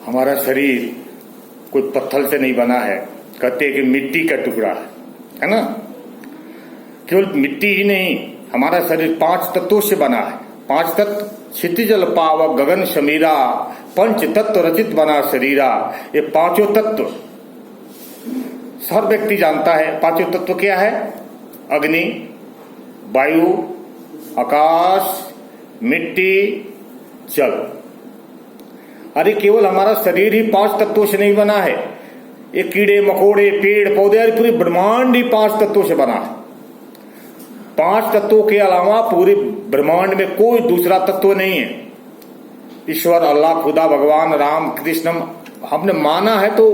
हमारा शरीर कोई पत्थर से नहीं बना है, कहते हैं कि मिट्टी का टुकड़ा है ना। केवल मिट्टी ही नहीं, हमारा शरीर 5 तत्वों से बना है। 5 तत्व क्षितिजल पावक गगन समीरा, पंच तत्व रचित बना शरीरा। ये 5 तत्व हर व्यक्ति जानता है। 5 तत्व क्या है? अग्नि, वायु, आकाश, मिट्टी, जल। अरे केवल हमारा शरीर ही 5 तत्वों से नहीं बना है, ये कीड़े मकोड़े पेड़ पौधे अरे पूरी ब्रह्मांड ही 5 तत्वों से बना है। 5 तत्वों के अलावा पूरे ब्रह्मांड में कोई दूसरा तत्व नहीं है। ईश्वर, अल्लाह, खुदा, भगवान, राम, कृष्ण हमने माना है तो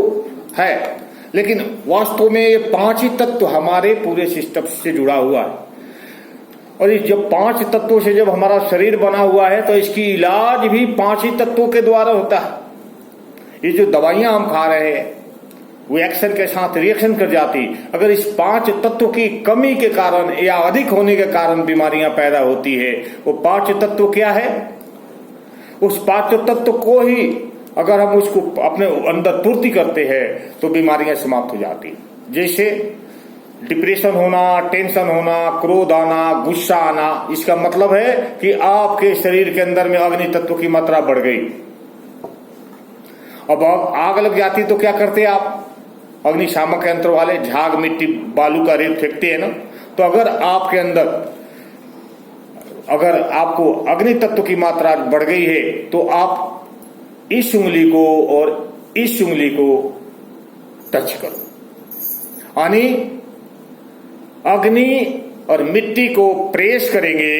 है, लेकिन वास्तव में ये 5 ही तत्व हमारे पूरे सिस्टम से जुड़ा हुआ है। और ये जब 5 तत्वों से जब हमारा शरीर बना हुआ है तो इसकी इलाज भी 5 ही तत्वों के द्वारा होता है। ये जो दवाइयां हम खा रहे हैं वो एक्शन के साथ रिएक्शन कर जाती। अगर इस 5 तत्व की कमी के कारण या अधिक होने के कारण बीमारियां पैदा होती है, वो 5 तत्व क्या है? उस 5 तत्व को ही अगर हम उसको अपने अंदर पूर्ति करते हैं तो बीमारियां समाप्त हो जाती। जैसे डिप्रेशन होना, टेंशन होना, क्रोध आना, गुस्सा आना, इसका मतलब है कि आपके शरीर के अंदर में अग्नि तत्व की मात्रा बढ़ गई। अब आग लग जाती तो क्या करते आप? अग्निशामक यंत्र वाले झाग मिट्टी बालू का रेत फेंकते हैं ना। तो अगर आपके अंदर अगर आपको अग्नि तत्व की मात्रा बढ़ गई है तो आप इस उंगली को और इस उंगली को टच करो, यानी अग्नि और मिट्टी को प्रेस करेंगे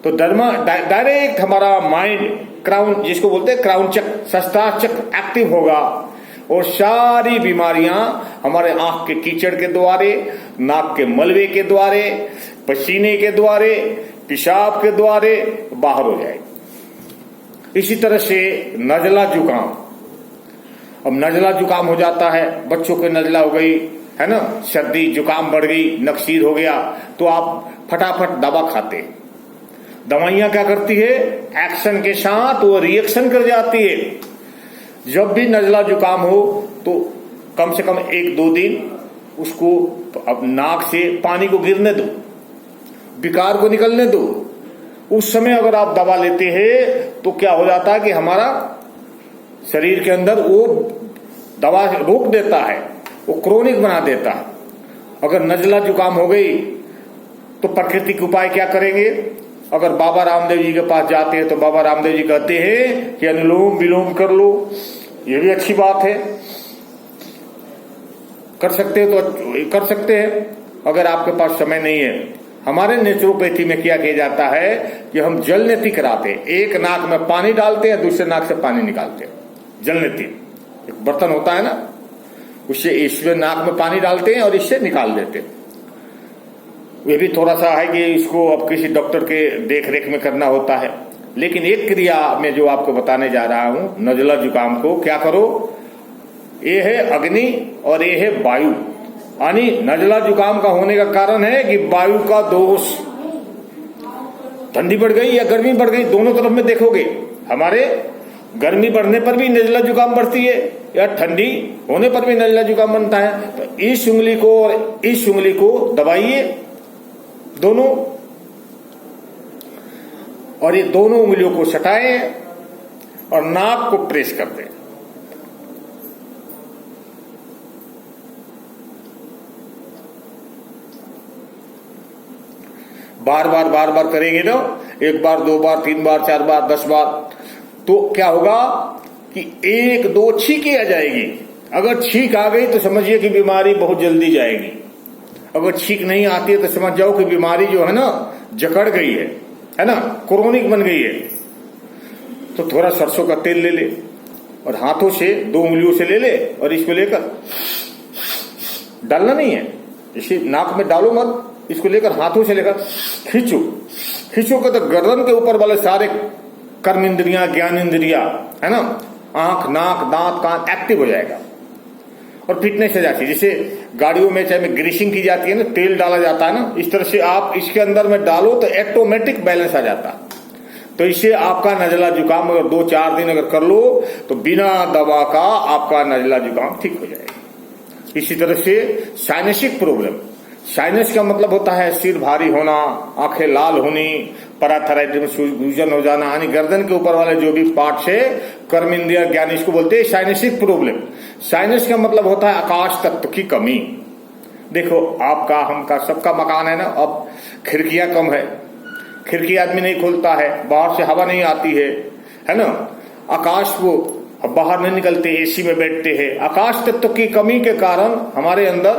तो डायरेक्ट हमारा माइंड क्राउन, जिसको बोलते हैं क्राउन चक्र, सहस्त्रार चक्र एक्टिव होगा और सारी बीमारियां हमारे आंख के कीचड़ के द्वारे, नाक के मलबे के द्वारे, पसीने के द्वारे, पेशाब के द्वारे बाहर हो जाएगी। इसी तरह से नजला जुकाम, अब नजला जुकाम हो जाता है, बच्चों को नजला हो गई है ना, सर्दी जुकाम बढ़ गई, नक्सीर हो गया, तो आप फटाफट दवा खाते। दवाइयां क्या करती है? एक्शन के साथ वो रिएक्शन कर जाती है। जब भी नजला जुकाम हो तो कम से कम 1-2 दिन उसको अब नाक से पानी को गिरने दो, विकार को निकलने दो। उस समय अगर आप दवा लेते हैं तो क्या हो जाता है कि हमारा शरीर के अंदर वो दवा रोक देता है, वो क्रोनिक बना देता है। अगर नजला जुकाम हो गई तो प्राकृतिक उपाय क्या करेंगे? अगर बाबा रामदेव जी के पास जाते हैं तो बाबा रामदेव जी कहते हैं कि अनुलोम विलोम कर लो। ये भी अच्छी बात है, कर सकते हैं तो कर सकते हैं। अगर आपके पास समय नहीं है, हमारे नेचुरोपैथी में क्या किया जाता है कि हम जल नेति कराते हैं। एक नाक में पानी डालते हैं, दूसरे नाक से पानी निकालते हैं। जल नेति एक बर्तन होता है ना, उससे इसमें नाक में पानी डालते हैं और इससे निकाल देते हैं। ये भी थोड़ा सा है कि इसको अब किसी डॉक्टर के देख रेख में करना होता है, लेकिन एक क्रिया में जो आपको बताने जा रहा हूं, नजला जुकाम को क्या करो, ये है अग्नि और ये है वायु। यानी नजला जुकाम का होने का कारण है कि वायु का दोष, ठंडी बढ़ गई या गर्मी बढ़ गई, दोनों तरफ में देखोगे हमारे गर्मी बढ़ने पर भी नजला जुकाम बढ़ती है या ठंडी होने पर भी नजला जुकाम बनता है। तो इस उंगली को और इस उंगली को दबाइए दोनों, और ये दोनों उंगलियों को सटाएं और नाक को प्रेस कर दें। बार बार करेंगे ना, 1 बार 2 बार 3 बार 4 बार 10 बार, तो क्या होगा कि 1-2 छींकें आ जाएगी। अगर छींक आ गई तो समझिए कि बीमारी बहुत जल्दी जाएगी। अगर छींक नहीं आती है तो समझ जाओ कि बीमारी जो है ना जकड़ गई है ना, क्रोनिक बन गई है। तो थोड़ा सरसों का तेल ले ले और हाथों से 2 उंगलियों से ले ले और इसको लेकर डालना नहीं है, इसे नाक में डालो मत, इसको लेकर हाथों से लेकर खींचो तो गर्दन के ऊपर वाले सारे कर्म इंद्रियां, ज्ञान इंद्रिया है ना, आंख, नाक, दांत, कान एक्टिव हो जाएगा और फिटनेस हो जाती है। जैसे गाड़ियों में चाहे में ग्रीसिंग की जाती है ना, तेल डाला जाता है ना, इस तरह से आप इसके अंदर में डालो तो ऑटोमेटिक बैलेंस आ जाता। तो इससे आपका नजला जुकाम अगर 2-4 दिन अगर कर लो तो बिना दवा का आपका नजला जुकाम ठीक हो जाएगा। इसी तरह से साइनसिक प्रॉब्लम, साइनस का मतलब होता है सिर भारी होना, आंखें लाल होनी, पैराथायराइड में सूजन हो जाना, यानी गर्दन के ऊपर वाले जो भी पार्ट से कर्म इंद्रिय ज्ञान, इसको बोलते हैं साइनसिक प्रॉब्लम। साइनस का मतलब होता है आकाश तत्व की कमी। देखो आपका, हमका, सबका मकान है ना, अब खिड़कियां कम है, खिड़की आदमी नहीं खोलता है, बाहर से हवा नहीं आती है ना, आकाश को अब बाहर नहीं निकलते, एसी में बैठते हैं। आकाश तत्व की कमी के कारण हमारे अंदर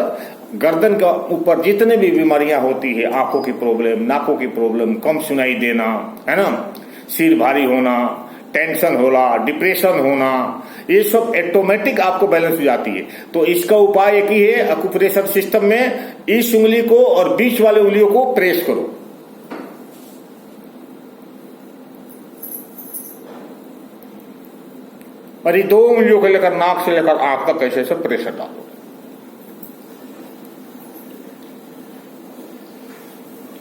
गर्दन के ऊपर जितने भी बीमारियां होती है, आंखों की प्रॉब्लम, नाकों की प्रॉब्लम, कम सुनाई देना, है ना, सिर भारी होना, टेंशन होना, डिप्रेशन होना, ये सब ऑटोमेटिक आपको बैलेंस हो जाती है। तो इसका उपाय एक ही है, अकुप्रेशर सिस्टम में इस उंगली को और बीच वाले उंगलियों को प्रेस करो। और ये 2 उंगलियों को लेकर नाक से लेकर आंख तक ऐसे से प्रेशर डालो।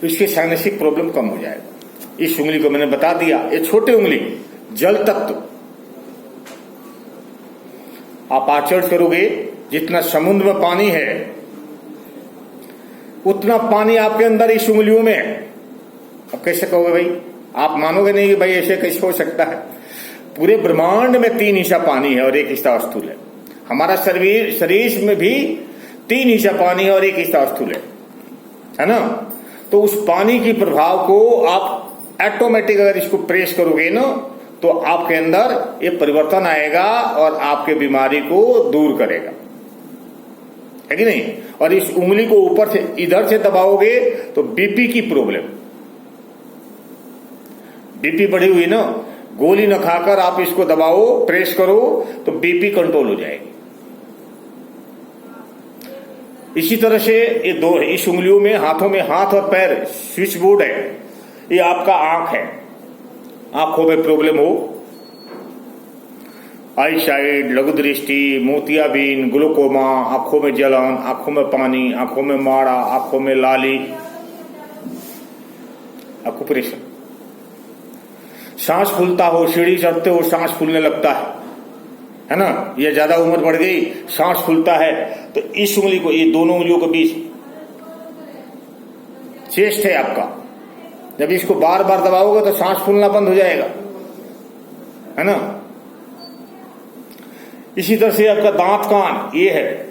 इसके साइनसिक प्रॉब्लम कम हो जाएगा। इस उंगली को मैंने बता दिया, ये छोटी उंगली जल तत्व, आप आचरण करोगे, जितना समुद्र में पानी है उतना पानी आपके अंदर इस उंगलियों में है। अब कैसे कहोगे भाई, आप मानोगे नहीं कि भाई ऐसे कैसे हो सकता है। पूरे ब्रह्मांड में 3 हिस्सा पानी है और 1 हिस्सा स्थूल है। हमारा शरीर में भी 3 हिस्सा पानी है और 1 हिस्सा स्थूल है ना। तो उस पानी की प्रभाव को आप ऑटोमेटिक अगर इसको प्रेस करोगे ना, तो आपके अंदर ये परिवर्तन आएगा और आपके बीमारी को दूर करेगा, है कि नहीं। और इस उंगली को ऊपर से इधर से दबाओगे तो बीपी की प्रॉब्लम, बीपी बढ़ी हुई ना, गोली न खाकर आप इसको दबाओ, प्रेस करो तो बीपी कंट्रोल हो जाएगी। इसी तरह से ये 2 इस उंगलियों में, हाथों में, हाथ और पैर स्विच बोर्ड है। ये आपका आंख है, आंखों में प्रॉब्लम हो, आई साइड, लघु दृष्टि, मोतियाबिंद, ग्लूकोमा, आंखों में जलन, आंखों में पानी, आंखों में माड़ा, आंखों में लाली, अकुप्रेशर। सांस फूलता हो, सीढ़ी चढ़ते हो सांस फूलने लगता है ना, ये ज्यादा उम्र बढ़ गई, सांस फूलता है, तो इस उंगली को, ये दोनों उंगलियों के बीच चेस्ट है आपका, जब इसको बार बार दबाओगे तो सांस फूलना बंद हो जाएगा, है ना। इसी तरह से आपका दांत, कान, ये है,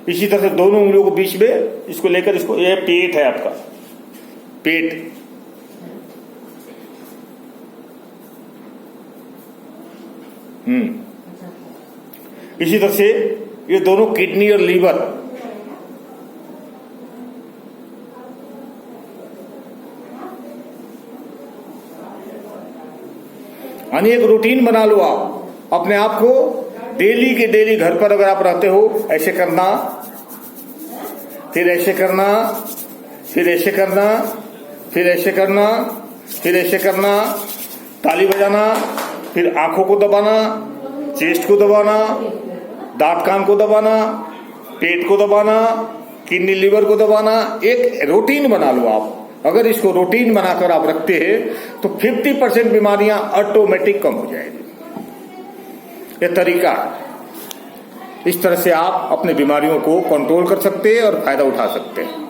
इसी तरह से दोनों उंगलियों को बीच में इसको लेकर, इसको, ये पेट है आपका, पेट, इसी तरह से ये दोनों किडनी और लीवर, यानी एक रूटीन बना लो आप अपने आप को, डेली के डेली घर पर अगर आप रहते हो, ऐसे करना, फिर ऐसे करना, फिर ऐसे करना, फिर ऐसे करना, फिर ऐसे करना, ताली बजाना, फिर आंखों को दबाना, चेस्ट को दबाना, दांत कान को दबाना, पेट को दबाना, किडनी लीवर को दबाना, एक रूटीन बना लो आप। अगर इसको रूटीन बनाकर आप रखते हैं तो 50% बीमारियां ऑटोमेटिक कम हो जाएगी। यह तरीका, इस तरह से आप अपने बीमारियों को कंट्रोल कर सकते हैं और फायदा उठा सकते हैं।